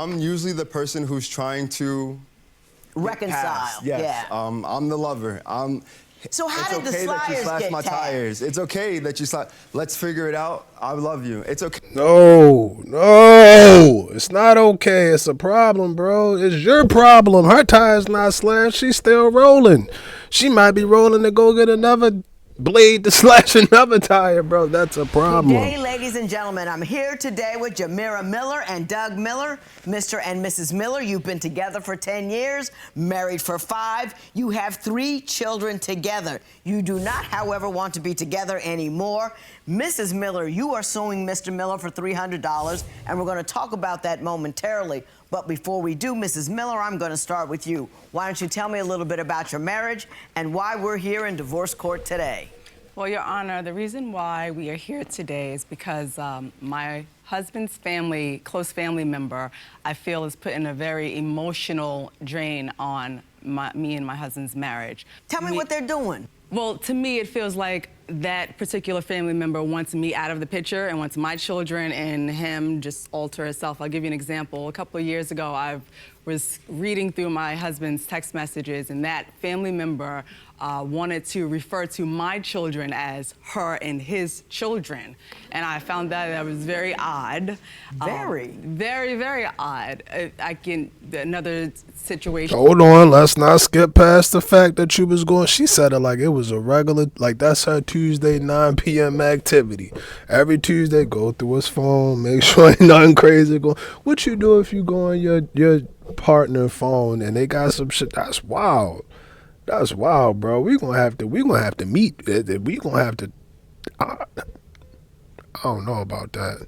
I'm usually the person who's trying to reconcile. Yes. Yeah. I'm the lover. So how did the It's okay that you sliders slash get my tagged? tires. It's okay that you slash. Let's figure it out. I love you. It's okay. No, it's not okay. It's a problem, bro. It's your problem. Her tire's not slashed. She's still rolling. She might be rolling to go get another blade to slash another tire, bro. That's a problem. Today, ladies and gentlemen, I'm here today with Jamira Miller and Doug Miller. Mr. and Mrs. Miller, you've been together for 10 years, married for 5. You have 3 children together. You do not, however, want to be together anymore. Mrs. Miller, you are suing Mr. Miller for $300, and we're going to talk about that momentarily. But before we do, Mrs. Miller, I'm going to start with you. Why don't you tell me a little bit about your marriage and why we're here in divorce court today? Well, Your Honor, the reason why we are here today is because my husband's family, close family member, I feel is putting a very emotional drain on me and my husband's marriage. Tell me what they're doing. Well, to me, it feels like that particular family member wants me out of the picture and wants my children and him just alter itself. I'll give you an example. A couple of years ago, I was reading through my husband's text messages, and that family member wanted to refer to my children as her and his children. And I found that was very odd. Very? Very, very odd. Another situation. Hold on, let's not skip past the fact that you was going. She said it like it was a regular, like that's her Tuesday 9 p.m. activity. Every Tuesday, go through his phone, make sure ain't nothing crazy going. What you do if you go on your partner phone and they got some shit? That's wild. That's wild, bro. We gonna have to meet. We gonna have to. I don't know about that.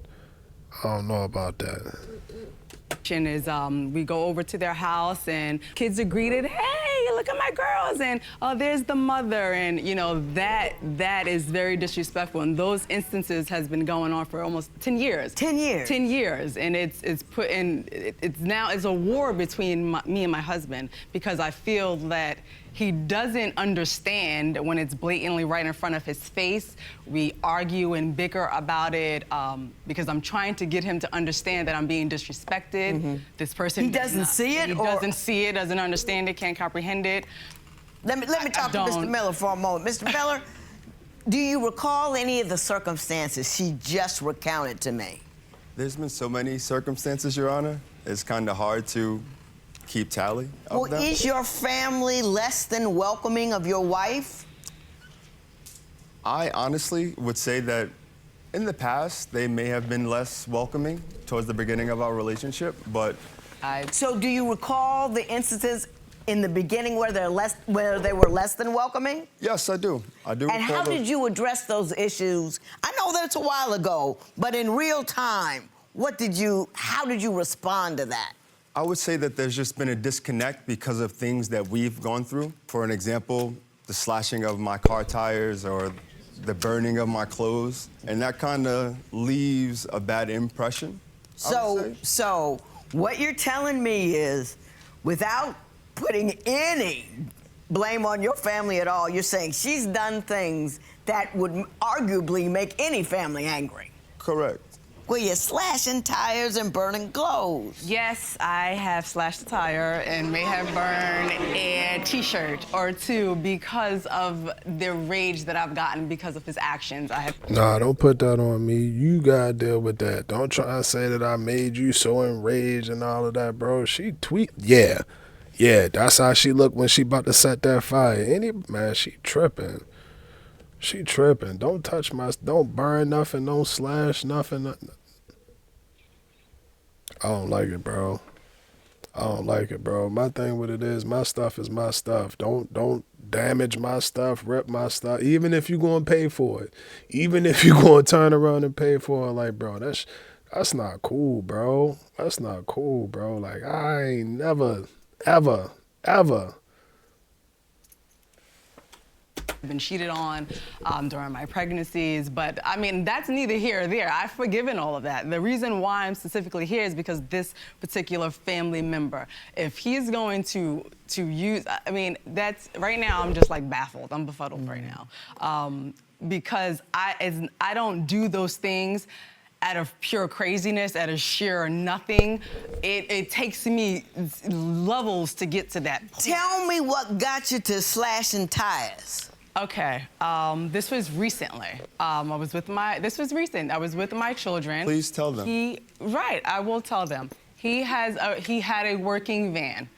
Is we go over to their house and kids are greeted, hey, look at my girls, and oh, there's the mother, and you know that is very disrespectful, and those instances has been going on for almost 10 years. 10 years. 10 years, and it's now a war between me and my husband, because I feel that he doesn't understand when it's blatantly right in front of his face. We argue and bicker about it because I'm trying to get him to understand that I'm being disrespected. Mm-hmm. This person doesn't see it. He doesn't see it, doesn't understand it, can't comprehend it. Let me talk to Mr. Miller for a moment. Mr. Miller, do you recall any of the circumstances she just recounted to me? There's been so many circumstances, Your Honor. It's kind of hard to keep tally of them. Is your family less than welcoming of your wife? I honestly would say that in the past, they may have been less welcoming towards the beginning of our relationship, but... So do you recall the instances in the beginning where they were less than welcoming? Yes, I do. And how did you address those issues? I know that's a while ago, but in real time, how did you respond to that? I would say that there's just been a disconnect because of things that we've gone through. For an example, the slashing of my car tires or the burning of my clothes. And that kind of leaves a bad impression, So what you're telling me is, without putting any blame on your family at all, you're saying she's done things that would arguably make any family angry. Correct. Well, you're slashing tires and burning clothes. Yes, I have slashed a tire and may have burned a T-shirt or 2 because of the rage that I've gotten because of his actions. Nah, don't put that on me. You gotta deal with that. Don't try to say that I made you so enraged and all of that, bro. She yeah, that's how she looked when she about to set that fire. She tripping. She tripping. Don't touch don't burn nothing, don't slash nothing. I don't like it, bro. My thing with it is my stuff is my stuff. Don't damage my stuff, rip my stuff, even if you're going to pay for it. Even if you're going to turn around and pay for it, like, bro, that's not cool, bro. That's not cool, bro. Like, I ain't never, ever been cheated on during my pregnancies, but I mean, that's neither here or there. I've forgiven all of that. The reason why I'm specifically here is because this particular family member, if he's going to use, I mean, that's, right now I'm just like baffled. I'm befuddled right now. Because I don't do those things out of pure craziness, out of sheer nothing. It takes me levels to get to that point. Tell me what got you to slashing tires. Okay, this was recently. This was recent. I was with my children. Please tell them. Right, I will tell them. He had a working van.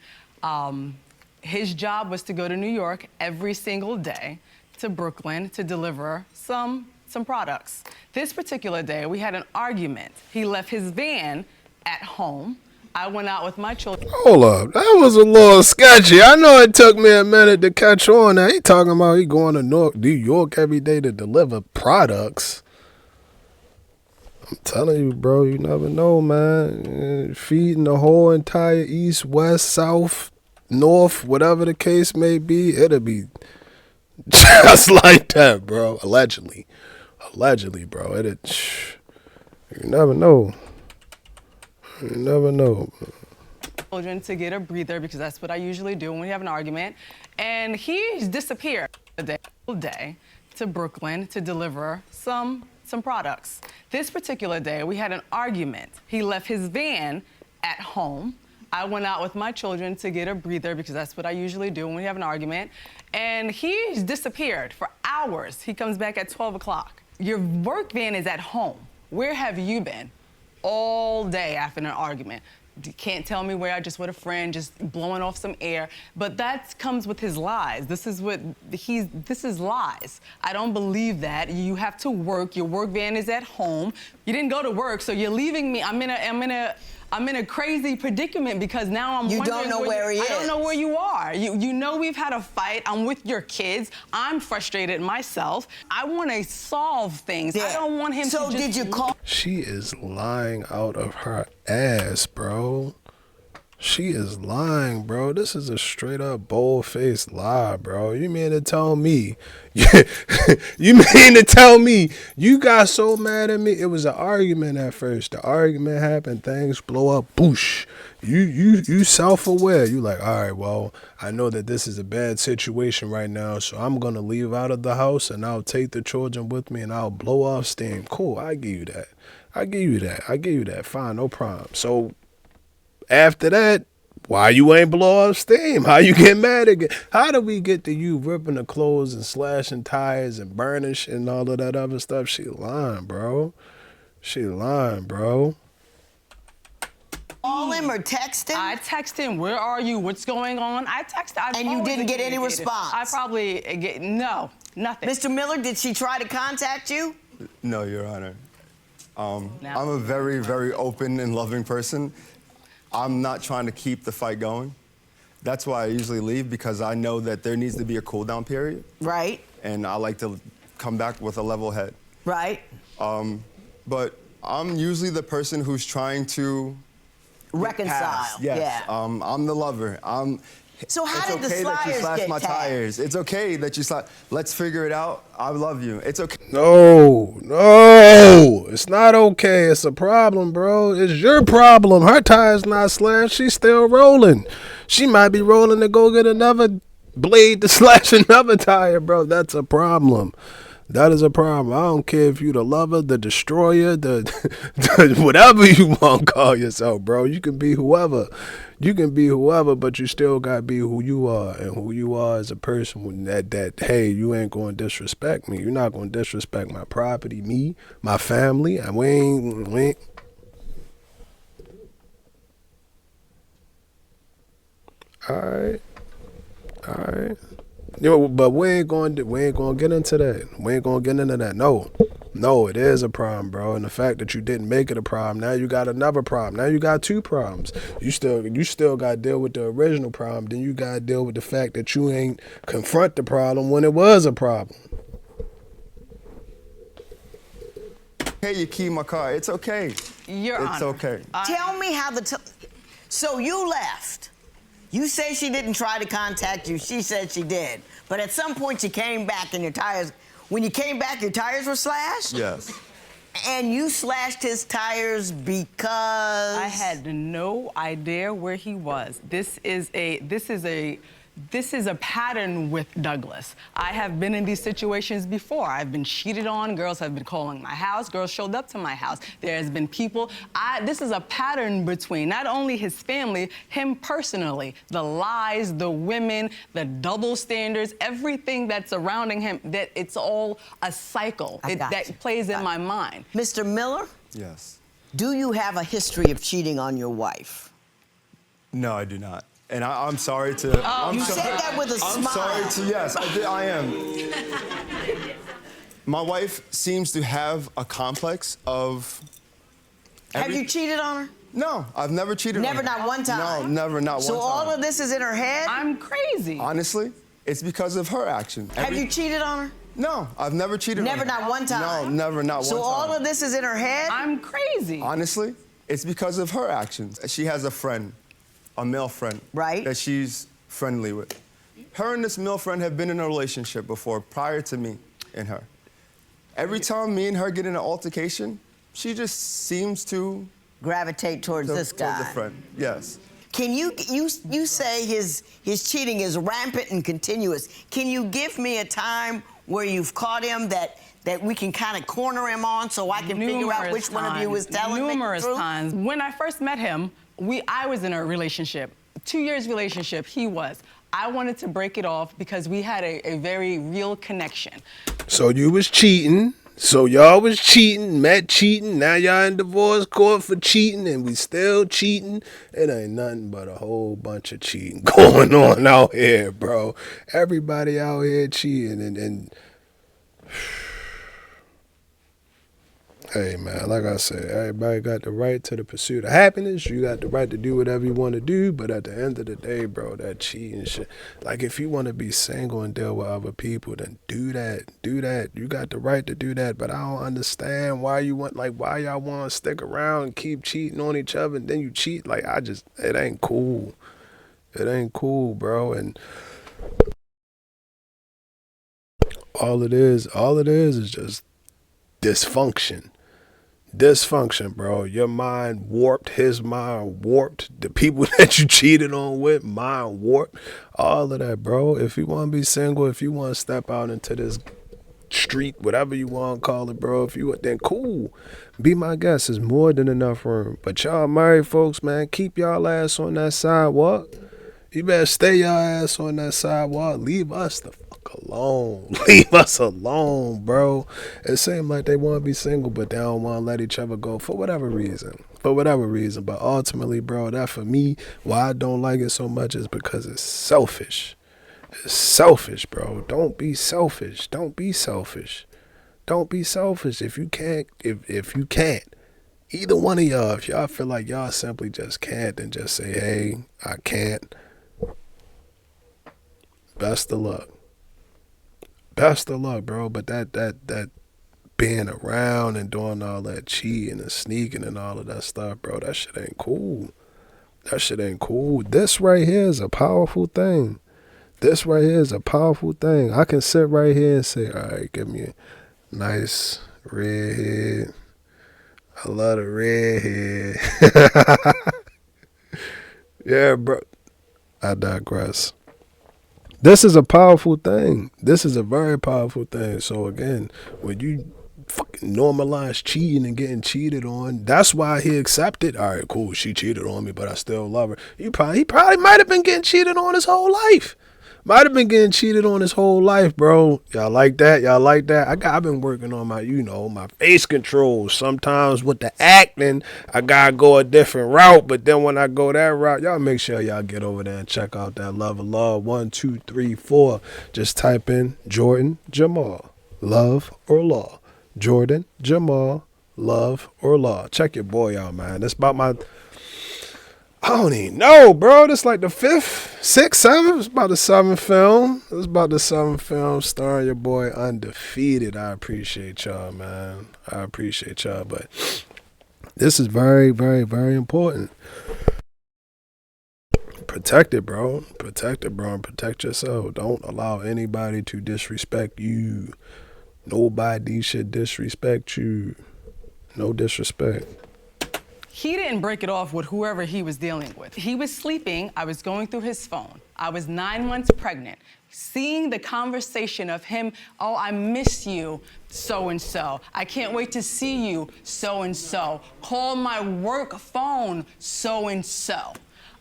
His job was to go to New York every single day to Brooklyn to deliver some products. This particular day, we had an argument. He left his van at home. I went out with my children. Hold up, that was a little sketchy. I know it took me a minute to catch on. Now he talking about he going to New York every day to deliver products. I'm telling you, bro, you never know, man. Feeding the whole entire east, west, south, north, whatever the case may be, it'll be just like that, bro. Allegedly, bro. You never know. You never know. Children to get a breather because that's what I usually do when we have an argument. And he disappeared the day to Brooklyn to deliver some products. This particular day, we had an argument. He left his van at home. I went out with my children to get a breather because that's what I usually do when we have an argument. And he disappeared for hours. He comes back at 12 o'clock. Your work van is at home. Where have you been? All day after an argument. You can't tell me where. I just with a friend, just blowing off some air. But that comes with his lies. This is lies. I don't believe that. You have to work. Your work van is at home. You didn't go to work, so you're leaving me. I'm in a crazy predicament because now I'm You don't know where he is. I don't know where you are. You know we've had a fight. I'm with your kids. I'm frustrated myself. I want to solve things. Yeah. I don't want him to just... So did you call? She is lying out of her ass, bro. She is lying, bro. This is a straight up bold-faced lie, bro. You mean to tell me? You mean to tell me you got so mad at me? It was an argument at first. The argument happened, things blow up, boosh. You self-aware. You like, all right, well, I know that this is a bad situation right now, so I'm gonna leave out of the house and I'll take the children with me and I'll blow off steam. Cool, I give you that. I give you that. Fine, no problem. So after that, why you ain't blow up steam? How you get mad again? How do we get to you ripping the clothes and slashing tires and burning shit and all of that other stuff? She lying, bro. Call him or text him? I text him, where are you? What's going on? And you didn't get any response? I probably get, no, nothing. Mr. Miller, did she try to contact you? No, Your Honor. I'm a very, very open and loving person. I'm not trying to keep the fight going. That's why I usually leave, because I know that there needs to be a cool down period. Right. And I like to come back with a level head. Right. But I'm usually the person who's trying to reconcile. Pass. Yes. Yeah. I'm the lover. So how did the It's okay that you sliders slash get my tagged? tires. It's okay that you slash. Let's figure it out. I love you. It's okay. No, it's not okay. It's a problem, bro. It's your problem. Her tire's not slashed. She's still rolling. She might be rolling to go get another blade to slash another tire, bro. That's a problem. That is a problem. I don't care if you the lover, the destroyer, the whatever you want to call yourself, bro. You can be whoever. But you still got to be who you are. And who you are as a person that hey, you ain't going to disrespect me. You're not going to disrespect my property, me, my family. And we ain't. All right. But we ain't gonna get into that. No, it is a problem, bro. And the fact that you didn't make it a problem, now you got another problem. Now you got two problems. You still got to deal with the original problem. Then you got to deal with the fact that you ain't confront the problem when it was a problem. Hey, you key my car. It's okay. Your Honor. It's okay. Tell me how so you left. You say she didn't try to contact you. She said she did. But at some point you came back and when you came back, your tires were slashed? Yes. And you slashed his tires because? I had no idea where he was. This is a This is a pattern with Douglas. I have been in these situations before. I've been cheated on. Girls have been calling my house. Girls showed up to my house. There has been people. This is a pattern between not only his family, him personally, the lies, the women, the double standards, everything that's surrounding him, that it's all a cycle that plays in my mind. Mr. Miller? Yes. Do you have a history of cheating on your wife? No, I do not. And I'm sorry to. You said that with a smile. I'm sorry to. Yes, I am. My wife seems to have a complex of. Have you cheated on her? No, I've never cheated on her. Never, not one time? No, never, not one time. So all of this is in her head? I'm crazy. Honestly, it's because of her action. Have you cheated on her? No, I've never cheated on her. Never, not one time? No, never, not one time. So all of this is in her head? I'm crazy. Honestly, it's because of her actions. She has a friend, a male friend. Right. That she's friendly with. Her and this male friend have been in a relationship before, prior to me and her. Every time me and her get in an altercation, she just seems to gravitate towards this guy. Towards a friend, yes. Can you say his cheating is rampant and continuous? Can you give me a time where you've caught him that we can kind of corner him on so I can figure out which one of you is telling me the Numerous truth? times. When I first met him, I was in a relationship, 2 years relationship, he was. I wanted to break it off because we had a very real connection. So you was cheating. So y'all was cheating, met cheating, now y'all in divorce court for cheating, and we still cheating. It ain't nothing but a whole bunch of cheating going on out here, bro. Everybody out here cheating, and hey, man, like I said, everybody got the right to the pursuit of happiness. You got the right to do whatever you want to do, but at the end of the day, bro, that cheating shit. Like, if you want to be single and deal with other people, then do that. Do that. You got the right to do that, but I don't understand why y'all want to stick around and keep cheating on each other, and then you cheat. Like, it ain't cool. It ain't cool, bro, and all it is just dysfunction. Dysfunction, bro. Your mind warped, his mind warped, the people that you cheated on with, mind warped, all of that, bro. If you want to be single, if you want to step out into this street, whatever you want to call it, bro, then cool. Be my guest. There's more than enough room. But y'all married folks, man, keep y'all ass on that sidewalk. You better stay your ass on that sidewalk. Leave us the fuck alone. Leave us alone, bro. It seems like they want to be single, but they don't want to let each other go for whatever reason. But ultimately, bro, that for me, why I don't like it so much is because it's selfish. It's selfish, bro. Don't be selfish. Don't be selfish. Don't be selfish. If you can't, if you can't, either one of y'all, if y'all feel like y'all simply just can't, then just say, hey, I can't. Best of luck. Best of luck, bro. But that being around and doing all that cheating and sneaking and all of that stuff, bro, that shit ain't cool. That shit ain't cool. This right here is a powerful thing. This right here is a powerful thing. I can sit right here and say, all right, give me a nice redhead. I love the redhead. Yeah, bro. I digress. This is a powerful thing. This is a very powerful thing. So again, when you fucking normalize cheating and getting cheated on, that's why he accepted. All right, cool. She cheated on me, but I still love her. He probably might have been getting cheated on his whole life. Might have been getting cheated on his whole life, bro. Y'all like that? Y'all like that? I've been working on my, my face control. Sometimes with the acting, I gotta go a different route. But then when I go that route, y'all make sure y'all get over there and check out that Love of Law 1, 2, 3, 4. Just type in Jordan Jamal, Love or Law. Jordan Jamal, Love or Law. Check your boy out, man. That's about my... I don't even know, bro. This like the 5th, 6th, 7th. It's about the 7th film. It's about the 7th film starring your boy Undefeated. I appreciate y'all, man. I appreciate y'all. But this is very, very, very important. Protect it, bro. Protect it, bro. And protect yourself. Don't allow anybody to disrespect you. Nobody should disrespect you. No disrespect. He didn't break it off with whoever he was dealing with. He was sleeping, I was going through his phone. I was 9 months pregnant. Seeing the conversation of him, oh, I miss you, so-and-so. I can't wait to see you, so-and-so. Call my work phone, so-and-so.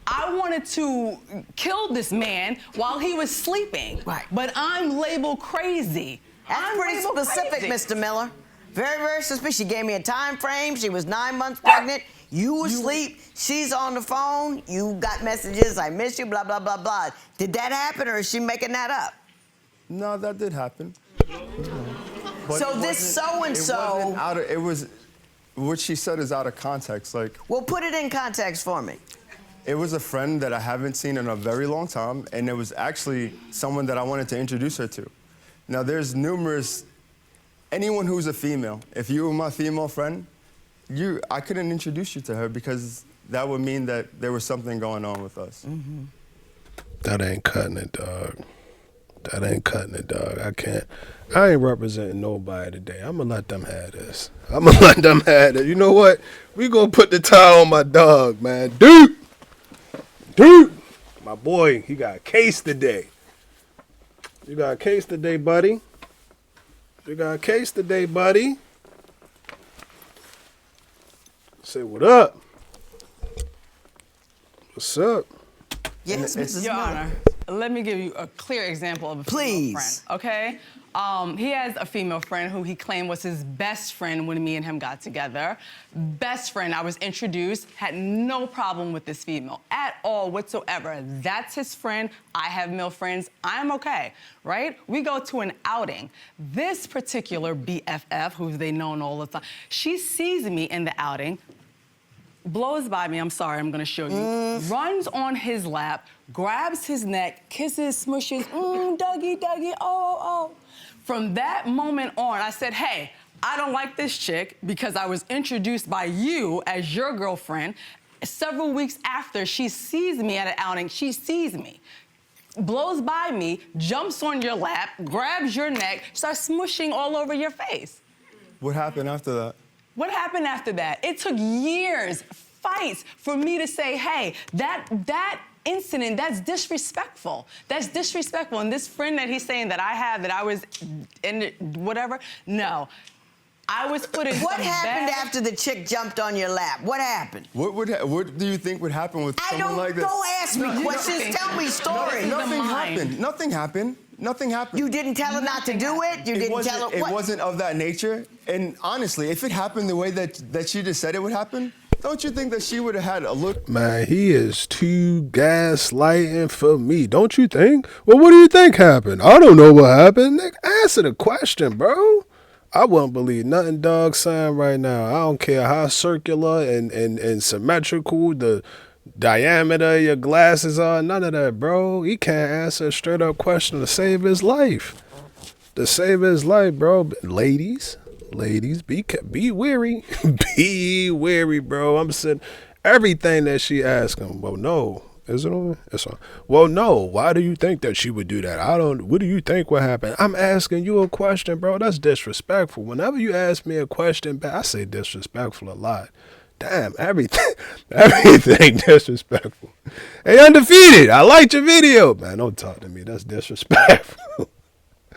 I wanted to kill this man while he was sleeping. Right. But I'm labeled crazy. That's pretty labeled specific, crazy. Mr. Miller. Very, very suspicious. She gave me a time frame. She was 9 months pregnant. You asleep. She's on the phone. You got messages. I miss you. Blah blah blah blah. Did that happen, or is she making that up? No, that did happen. But So it this wasn't- so-and-so- It wasn't out of, it was, what she said is out of context. Like, Well, put it in context for me. it was a friend that I haven't seen in a very long time, and it was actually someone that I wanted to introduce her to. Now, there's numerous, anyone who's a female, if you were my female friend, I couldn't introduce you to her because that would mean that there was something going on with us. Mm-hmm. That ain't cutting it, dog. That ain't cutting it, dog. I ain't representing nobody today. I'm gonna let them have this. I'm gonna let them have it. You know what? We gonna put the tie on my dog, man. Dude! My boy, he got a case today. You got a case today, buddy. You got a case today, buddy. Say what up. What's up? Yes, Mrs. Your Miller. Honor, let me give you a clear example of a female Please. friend, okay? He has a female friend who he claimed was his best friend when me and him got together. Best friend, I was introduced, had no problem with this female at all whatsoever. That's his friend, I have male friends, I'm okay, right? We go to an outing. This particular BFF, who they known all the time, she sees me in the outing, blows by me, I'm sorry, I'm gonna show you, runs on his lap, grabs his neck, kisses, smushes, Dougie, Dougie, oh. From that moment on, I said, hey, I don't like this chick because I was introduced by you as your girlfriend. Several weeks after, she sees me at an outing, she sees me, blows by me, jumps on your lap, grabs your neck, starts smushing all over your face. What happened after that? What happened after that? It took years, fights, for me to say, hey, that incident, that's disrespectful. That's disrespectful. And this friend that he's saying that I have, that I was in whatever, no. I was put in What some happened bad- after the chick jumped on your lap? What happened? What do you think would happen with someone like this? Don't ask me questions. Tell me stories. Nothing mine. happened. Nothing happened. Nothing happened. You didn't tell her not to do it? You didn't tell her It what? wasn't of that nature. And honestly, if it happened the way that she just said it would happen, don't you think that she would have had a look? Man, he is too gaslighting for me. Don't you think? Well, what do you think happened? I don't know what happened. Nick, answer the question, bro. I wouldn't believe nothing dog saying right now. I don't care how circular and symmetrical the diameter of your glasses are. None of that, bro. He can't answer a straight up question to save his life. To save his life, bro. Ladies, be wary. Be wary, bro. I'm saying everything that she asked him. Well, no. Is it on? It's on. Well, no. Why do you think that she would do that? What do you think would happen? I'm asking you a question, bro. That's disrespectful. Whenever you ask me a question back, I say disrespectful a lot. Damn, everything disrespectful. Hey, Undefeated, I liked your video. Man, don't talk to me. That's disrespectful.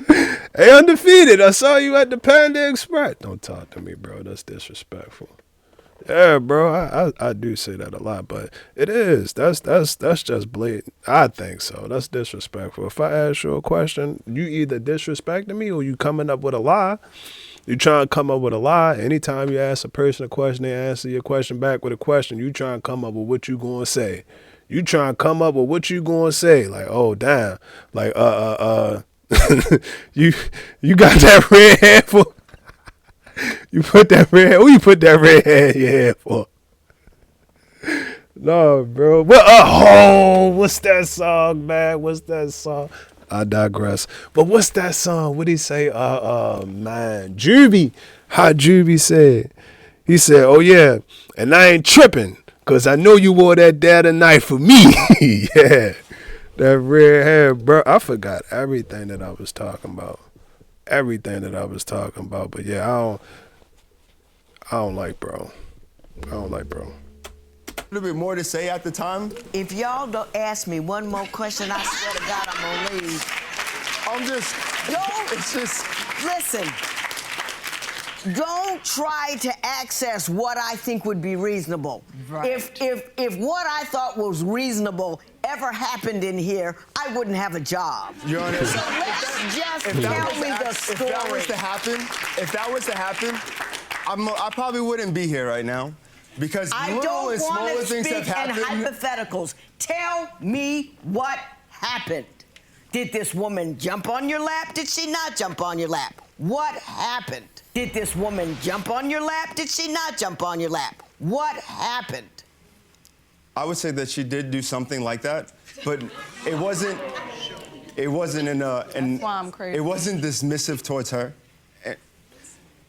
Hey, Undefeated, I saw you at the Panda Express. Don't talk to me, bro. That's disrespectful. Yeah, bro, I do say that a lot, but it is. That's just blatant. I think so. That's disrespectful. If I ask you a question, you either disrespecting me or you coming up with a lie. You trying to come up with a lie. Anytime you ask a person a question, they answer your question back with a question. You trying to come up with what you gonna say. You trying to come up with what you gonna say. Like, oh damn, like you got that red hair for. You put that red. Who you put that red hair in your hair for? No, bro. Well, what's that song, man? What's that song? I digress. But what's that song? What'd he say? Man, Juvie. How Juvie said. He said, oh yeah, and I ain't tripping, cause I know you wore that dad night for me. Yeah. That red hair, bro. I forgot everything that I was talking about. But yeah, I don't like bro. little bit more to say at the time. If y'all don't ask me one more question, I swear to God, I'm gonna leave. It's just. Listen, don't try to access what I think would be reasonable. Right. If what I thought was reasonable ever happened in here, I wouldn't have a job. Your Honor, So let's just tell me the story. If that was to happen, I probably wouldn't be here right now. Because I little don't and want smaller to things speak in have happened. hypotheticals. Tell me what happened. Did this woman jump on your lap? Did she not jump on your lap? What happened? Did this woman jump on your lap? Did she not jump on your lap? What happened? I would say that she did do something like that, but it wasn't in a. That's why I'm crazy. It wasn't dismissive towards her.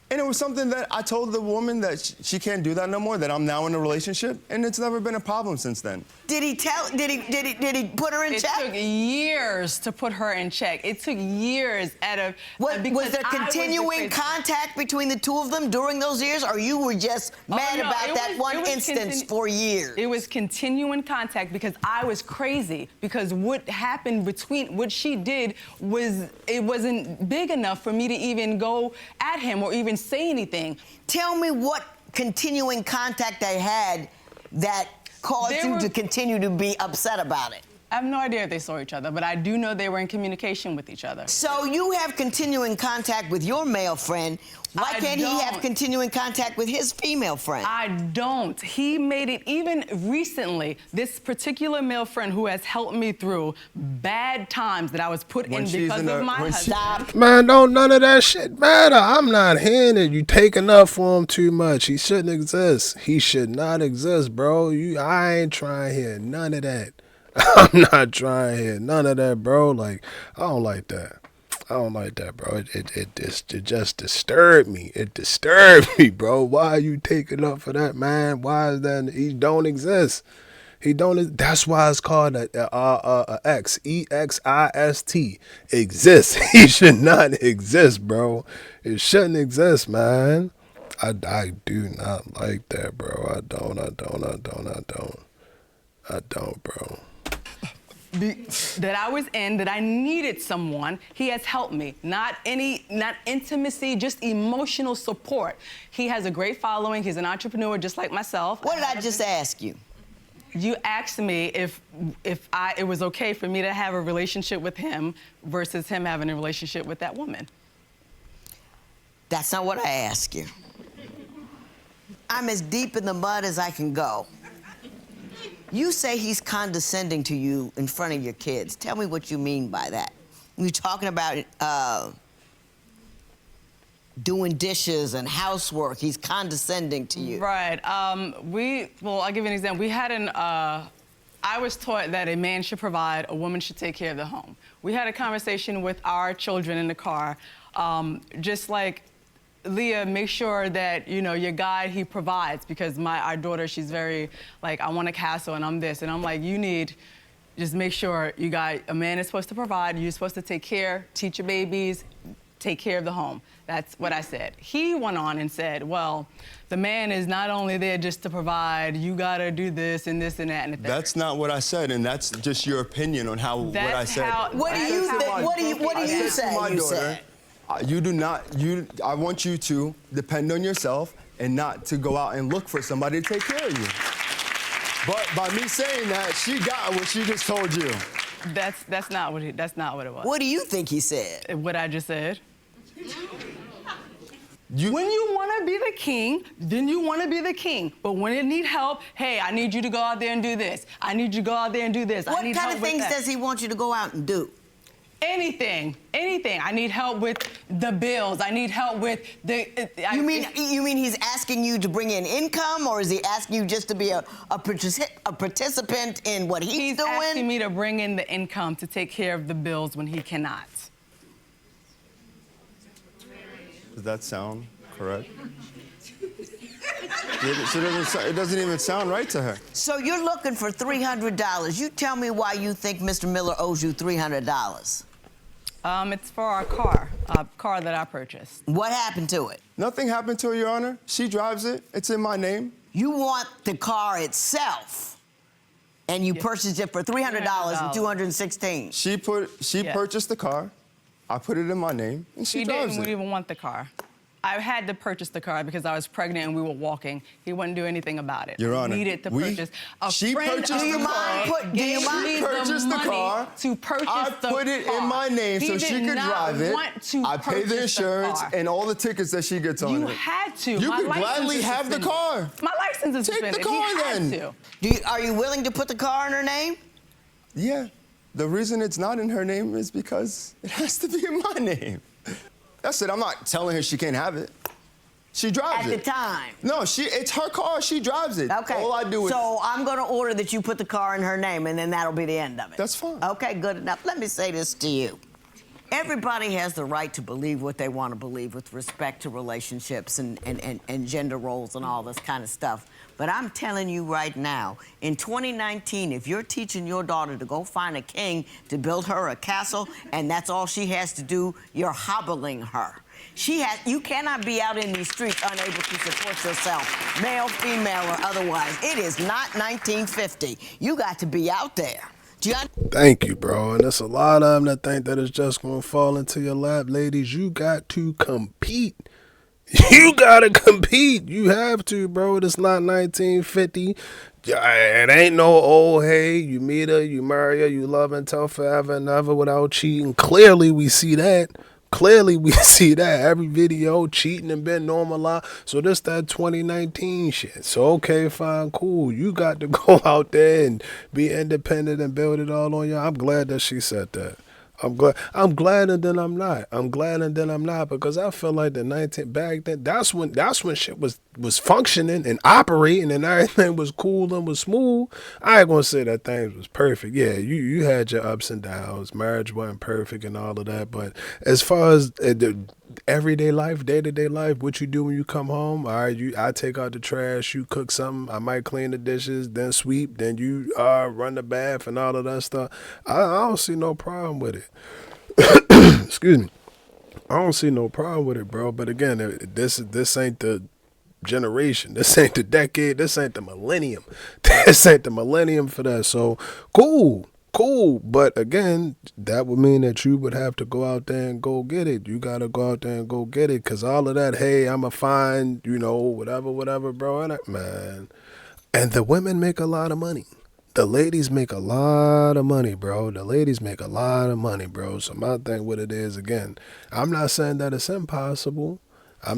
And it was something that I told the woman that she can't do that no more, that I'm now in a relationship, and it's never been a problem since then. Did he put her in It check? took years to put her in check. It took years Was because there I was the continuing crazy- contact between the two of them during those years, or you were just mad no, about it that was- one it was instance for years? It was continuing contact because I was crazy. Because what happened between what she did wasn't big enough for me to even go at him or even say anything. Tell me what continuing contact they had that caused you to continue to be upset about it. I have no idea if they saw each other, but I do know they were in communication with each other. So you have continuing contact with your male friend. Why I can't he have don't. continuing contact with his female friend? I don't. He made it even recently. This particular male friend who has helped me through bad times that I was put When in she's because in of a- my when she- husband. Man, don't none of that shit matter. I'm not hearing it. You taking up for him too much. He shouldn't exist. He should not exist, bro. I ain't trying to hear none of that. I'm not trying to hear none of that, bro. Like, I don't like that. I don't like that, bro. It just disturbed me. It disturbed me, bro. Why are you taking up for that, man? Why is that? He don't exist. He don't. That's why it's called a X. EXIST. Exists. He should not exist, bro. It shouldn't exist, man. I do not like that, bro. I don't, bro. That I was in, that I needed someone. He has helped me. Not intimacy, just emotional support. He has a great following. He's an entrepreneur just like myself. What did I just ask you? You asked me if it was okay for me to have a relationship with him versus him having a relationship with that woman. That's not what I asked you. I'm as deep in the mud as I can go. You say he's condescending to you in front of your kids. Tell me what you mean by that. You're talking about doing dishes and housework. He's condescending to you. Right. I'll give you an example. We had I was taught that a man should provide, a woman should take care of the home. We had a conversation with our children in the car, just like, Leah, make sure that, your guy, he provides, because our daughter, she's very, like, I want a castle and I'm this. And I'm like, just make sure a man is supposed to provide, you're supposed to take care, teach your babies, take care of the home. That's what I said. He went on and said, well, the man is not only there just to provide, you gotta do this and this and that and the third. That's not what I said, and that's just your opinion on what I said. What do you think? What do you say? You said. I want you to depend on yourself and not to go out and look for somebody to take care of you. But by me saying that, she got what she just told you. That's not what it was. What do you think he said? What I just said. When you want to be the king, then you want to be the king. But when you need help, hey, I need you to go out there and do this. I need you to go out there and do this. What I need kind help of with things that. does he want you to go out and do? Anything. I need help with the bills. I need help with the. You mean he's asking you to bring in income, or is he asking you just to be a participant in what he's doing? He's asking me to bring in the income to take care of the bills when he cannot. Does that sound correct? It doesn't even sound right to her. So you're looking for $300. You tell me why you think Mr. Miller owes you $300. It's for our car, a car that I purchased. What happened to it? Nothing happened to her, Your Honor. She drives it. It's in my name. You want the car itself, and you purchased it for $300 and $216. She purchased the car. I put it in my name, and she drives it. We didn't even want the car. I had to purchase the car because I was pregnant and we were walking. He wouldn't do anything about it. Your Honor, I needed to purchase. She purchased the car. Do you mind? She purchased the car. To purchase I put it in my name so she could drive it. I pay the insurance and all the tickets that she gets on it. You had to. You could gladly have the car. My license is suspended. Take the car then. Are you willing to put the car in her name? Yeah. The reason it's not in her name is because it has to be in my name. That's it. I'm not telling her she can't have it. She drives it. At the time. No, it's her car. She drives it. Okay. All I do is. So I'm going to order that you put the car in her name, and then that'll be the end of it. That's fine. Okay, good enough. Let me say this to you. Everybody has the right to believe what they want to believe with respect to relationships and gender roles and all this kind of stuff. But I'm telling you right now, in 2019, if you're teaching your daughter to go find a king to build her a castle, and that's all she has to do, you're hobbling her. You cannot be out in these streets unable to support yourself, male, female, or otherwise. It is not 1950. You got to be out there. Thank you, bro. And there's a lot of them that think that it's just going to fall into your lap. Ladies, you got to compete. You got to compete. You have to, bro. It's not 1950. It ain't no, oh, hey, you meet her, you marry her, you love her until forever and ever without cheating. Clearly, we see that. Every video, cheating and been normalized. So this that 2019 shit. So okay, fine, cool. You got to go out there and be independent and build it all on you. I'm glad that she said that. I'm glad and then I'm not. I'm glad and then I'm not because I feel like back then, that's when shit was functioning and operating and everything was cool and was smooth. I ain't gonna say that things was perfect. Yeah, you had your ups and downs. Marriage wasn't perfect and all of that. But as far as the everyday life, day-to-day life, what you do when you come home, all right, I take out the trash, you cook something, I might clean the dishes, then sweep, then you run the bath and all of that stuff. I don't see no problem with it. Excuse me. I don't see no problem with it, bro. But again, this ain't the generation. This ain't the decade. This ain't the millennium. This ain't the millennium for that. So cool. But again, that would mean that you would have to go out there and go get it. You got to go out there and go get it. Because all of that, hey, I'm a fine, whatever, bro. Man. And the women make a lot of money. The ladies make a lot of money, bro. So my thing with it is, again, I'm not saying that it's impossible. But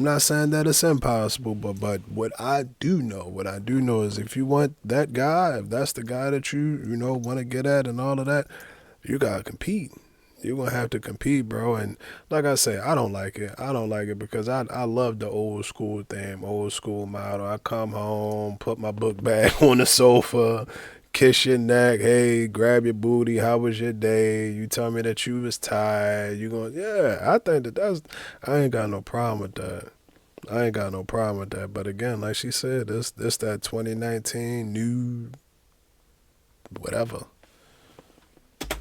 what I do know is if you want that guy, if that's the guy that you want to get at and all of that, you got to compete. You're going to have to compete, bro. And like I say, I don't like it because I love the old school thing, old school model. I come home, put my book bag on the sofa, kiss your neck, hey, grab your booty, how was your day? You tell me that you was tired. You going, yeah, I think I ain't got no problem with that. But again, like she said, this that 2019 new whatever.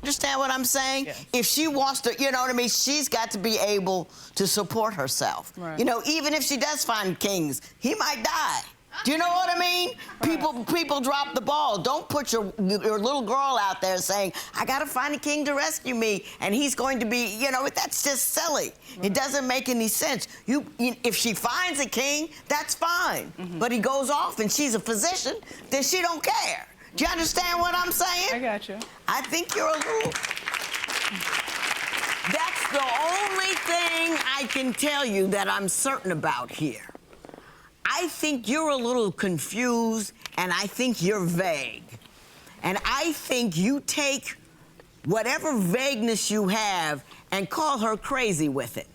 Understand what I'm saying? Yes. If she wants to, you know what I mean? She's got to be able to support herself. Right. Even if she does find kings, he might die. Do you know what I mean? People drop the ball. Don't put your little girl out there saying, I got to find a king to rescue me, and he's going to be, that's just silly. Right. It doesn't make any sense. If she finds a king, that's fine. Mm-hmm. But he goes off and she's a physician, then she don't care. Do you understand what I'm saying? I got you. I think you're a little... That's the only thing I can tell you that I'm certain about here. I think you're a little confused, and I think you're vague. And I think you take whatever vagueness you have and call her crazy with it.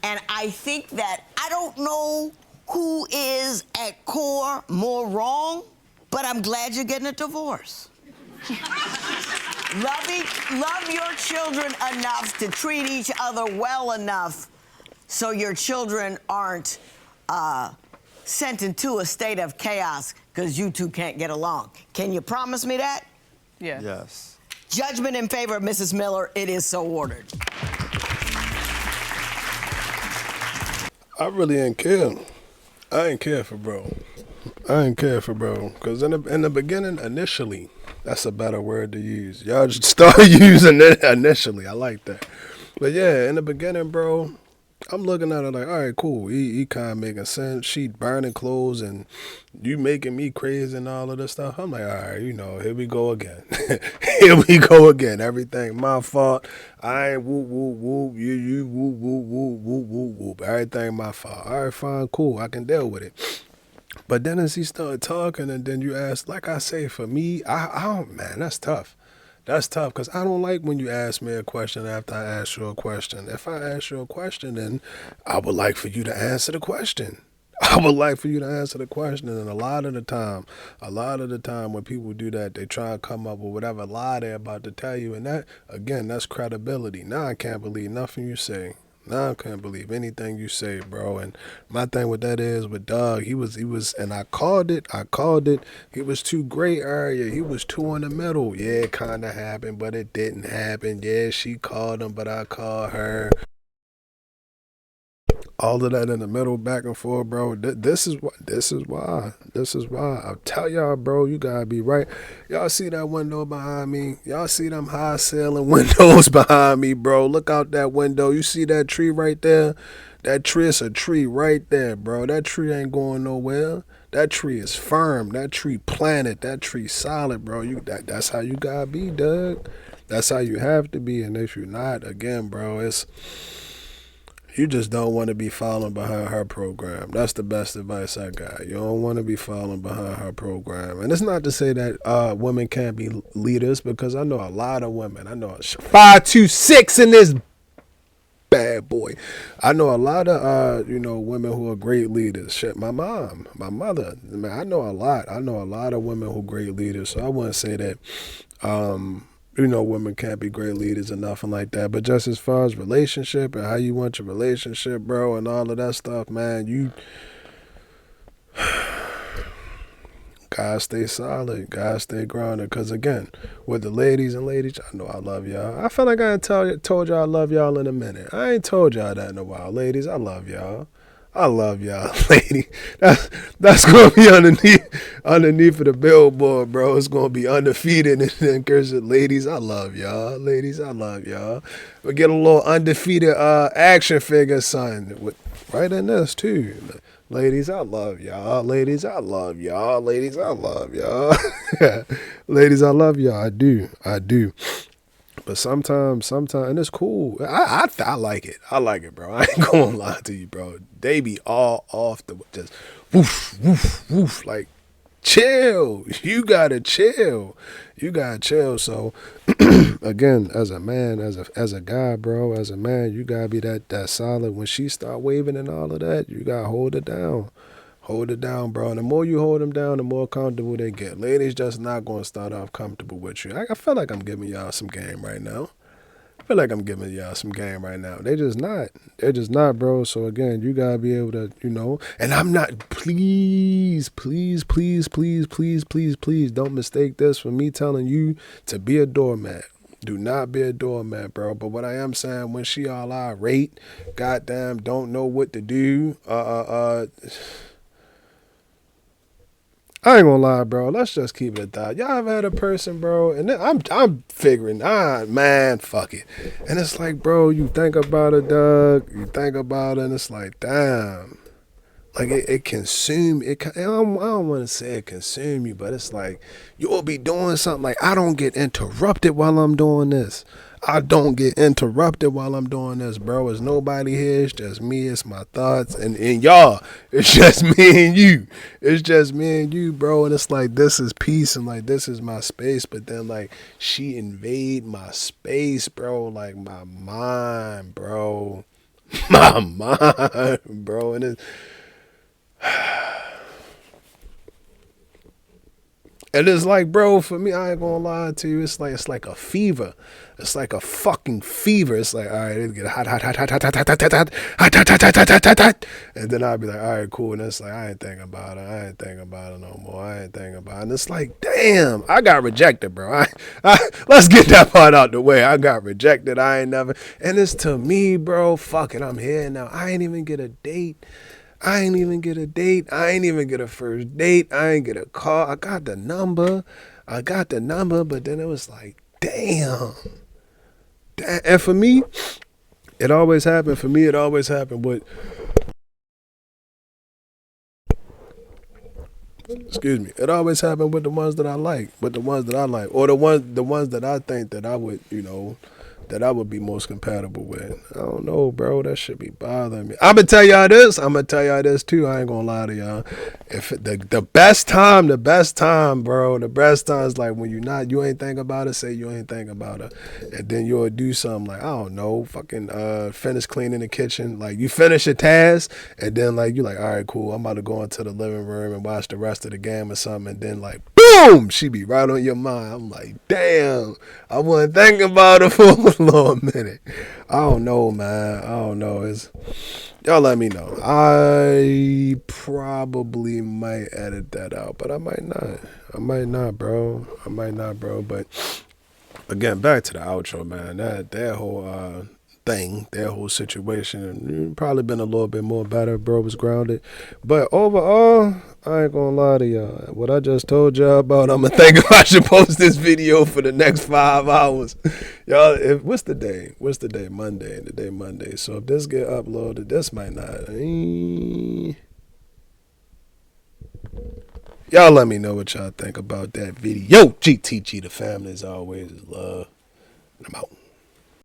And I think that I don't know who is at core more wrong, but I'm glad you're getting a divorce. Love your children enough to treat each other well enough so your children aren't sent into a state of chaos because you two can't get along. Can you promise me that? Yeah. Yes. Judgment in favor of Mrs. Miller. It is so ordered. I really ain't care. I ain't care for bro. I ain't care for bro, cause in the beginning, initially, that's a better word to use. Y'all just start using it initially. I like that. But yeah, in the beginning, bro, I'm looking at her like, all right, cool. He kind of making sense. She burning clothes and you making me crazy and all of this stuff. I'm like, all right, here we go again. Here we go again. Everything my fault. I ain't whoop, whoop, whoop. You whoop, whoop, whoop, whoop, whoop, whoop. Everything my fault. All right, fine, cool. I can deal with it. But then as he started talking and then you asked, like I say, for me, I don't, man, that's tough. That's tough because I don't like when you ask me a question after I ask you a question. If I ask you a question, then I would like for you to answer the question. I would like for you to answer the question. And a lot of the time when people do that, they try to come up with whatever lie they're about to tell you. And that, again, that's credibility. Now I can't believe nothing you say. Now I can't believe anything you say, bro. And my thing with that is with Doug, he was, and I called it. He was too gray area. He was too in the middle. Yeah, it kind of happened, but it didn't happen. Yeah, she called him, but I called her. All of that in the middle, back and forth, bro. This is why. I'll tell y'all, bro, you gotta be right. Y'all see that window behind me? Y'all see them high ceiling windows behind me, bro? Look out that window. You see that tree right there? That tree is a tree right there, bro. That tree ain't going nowhere. That tree is firm. That tree planted. That tree solid, bro. That's how you gotta be, Doug. That's how you have to be. And if you're not, again, bro, you just don't want to be following behind her program. That's the best advice I got. You don't want to be following behind her program. And it's not to say that women can't be leaders, because I know a lot of women. I know 526 in this bad boy. I know a lot of women who are great leaders. Shit, my mom, my mother. Man, I know a lot. I know a lot of women who are great leaders. So I wouldn't say that women can't be great leaders or nothing like that. But just as far as relationship and how you want your relationship, bro, and all of that stuff, man, you gotta stay solid, gotta stay grounded. Because again, with the ladies, I know I love y'all. I feel like I ain't told y'all I love y'all in a minute. I ain't told y'all that in a while. Ladies, I love y'all. I love y'all, lady. That's gonna be underneath of the billboard, bro. It's gonna be undefeated and then cursing. Ladies, I love y'all. Ladies, I love y'all. We get a little undefeated action figure, son. Right in this too. Ladies, I love y'all. Ladies, I love y'all. Ladies, I love y'all. Ladies, I love y'all. I do. But sometimes, and it's cool. I like it. I like it, bro. I ain't gonna lie to you, bro. They be all off the just woof, woof, woof. Like, chill. You gotta chill. So, again, as a man, as a guy, bro, as a man, you gotta be that solid. When she start waving and all of that, you gotta hold it down. Hold it down, bro. And the more you hold them down, the more comfortable they get. Ladies just not going to start off comfortable with you. I feel like I'm giving y'all some game right now. They just not. They're just not, bro. So, again, you got to be able to, and I'm not, please, don't mistake this for me telling you to be a doormat. Do not be a doormat, bro. But what I am saying, when she all irate, goddamn, don't know what to do, I ain't gonna lie, bro. Let's just keep it at that. Y'all ever had a person, bro, and then I'm figuring, man, fuck it. And it's like, bro, you think about it, Doug. You think about it, and it's like, damn. Like, it consume, I don't want to say it consume you, but it's like, you'll be doing something like, I don't get interrupted while I'm doing this. bro. It's nobody here. It's just me. It's my thoughts. And y'all, it's just me and you. Bro. And it's like, this is peace and like, this is my space. But then like, she invade my space, bro. Like my mind, bro. And it's like, bro, for me, I ain't gonna lie to you. It's like a fever. It's like a fucking fever. It's like, all right, it'll get hot. And then I'll be like, all right, cool. And it's like, I ain't thinking about it no more. And it's like, damn, I got rejected, bro. Let's get that part out the way. I got rejected. I ain't never. And it's to me, bro, fuck it, I'm here now. I ain't even get a date. I ain't even get a date. I ain't even get a first date. I ain't get a call. I got the number, but then it was like, damn. And for me, it always happened. For me, it always happened with, excuse me, it always happened with the ones that I like, or the ones that I think that I would, that I would be most compatible with. I don't know, bro. That should be bothering me. I'm gonna tell y'all this too. I ain't gonna lie to y'all. If the best time, bro, the best time is like when you ain't think about it. Say you ain't think about it, and then you'll do something like, I don't know, fucking finish cleaning the kitchen. Like you finish your task, and then like you like, all right, cool. I'm about to go into the living room and watch the rest of the game or something, and then like, boom, she be right on your mind. I'm like, damn, I wasn't thinking about it for a little minute. I don't know, man. I don't know. Y'all let me know. I probably might edit that out, but I might not. I might not, bro. But again, back to the outro, man. That whole thing, that whole situation, probably been a little bit more better. Bro was grounded, but overall, I ain't gonna lie to y'all. What I just told y'all about, I'm gonna think if I should post this video for the next 5 hours. Y'all, what's the day? Monday. Today Monday. So if this get uploaded, this might not. Y'all let me know what y'all think about that video. GTG, the family as always is love. And I'm out.